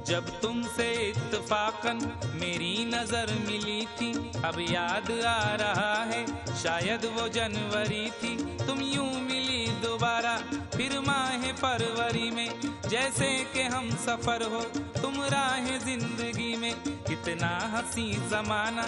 जब तुमसे इत्तफाकन मेरी नजर मिली थी, अब याद आ रहा है शायद वो जनवरी थी। तुम यूं मिली दोबारा फिर माह फरवरी में, जैसे कि हम सफर हो तुम राह जिंदगी में। कितना हंसी जमाना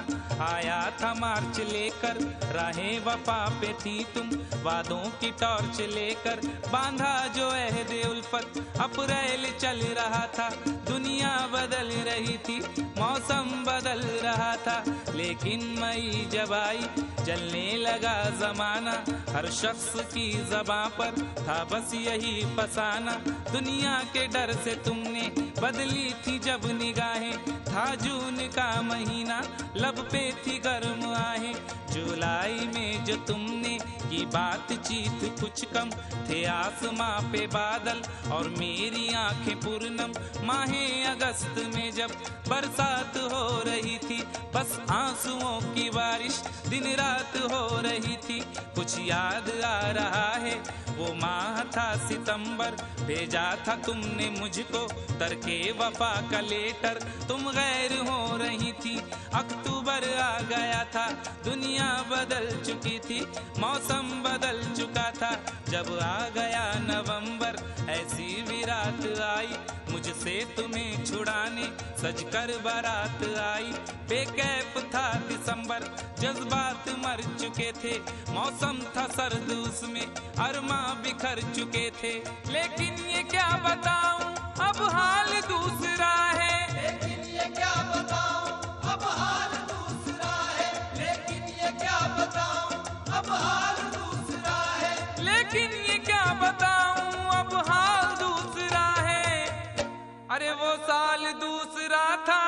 आया था मार्च लेकर, राहे वफा पे थी तुम वादों की टॉर्च लेकर। बांधा जो अहद उल्फत अप्रैल चल रहा था, दुनिया बदल रही थी मौसम बदल रहा था। लेकिन मई जब आई चलने लगा जमाना, हर शख्स की ज़बां पर था बस यही फसाना। दुनिया के डर से तुमने बदली थी जब निगाहें, था जून का महीना लब पे थी गर्म आहें। जुलाई में जो तुमने की बातचीत कुछ कम, थे आसमां पे बादल और मेरी आंखें पूर्णम। माहे अगस्त में जब बरसात हो रही थी, बस आंसुओं की बारिश दिन रात हो रही थी। कुछ याद आ रहा है वो माह था सितंबर, भेजा था तुमने मुझको तरके वफा का लेटर। तुम गैर हो रही थी, अक्टूबर आ गया था, दुनिया बदल चुकी थी, मौसम बदल चुका था। जब आ गया नवंबर ऐसी भी रात आई, मुझसे तुम्हें छुड़ाने सजकर बारात आई। बेकैफ था दिसंबर, जज्बात मर चुके थे, मौसम था सर्द उसमें अरमा बिखर चुके थे। लेकिन ये क्या बताऊं अब हाल दूसरा है, लेकिन ये क्या बताऊं अब हाल दूसरा है, लेकिन ये क्या बताऊं अब हाल दूसरा है, लेकिन ये क्या बताऊं अब हाल दूसरा है। अरे वो साल दूसरा था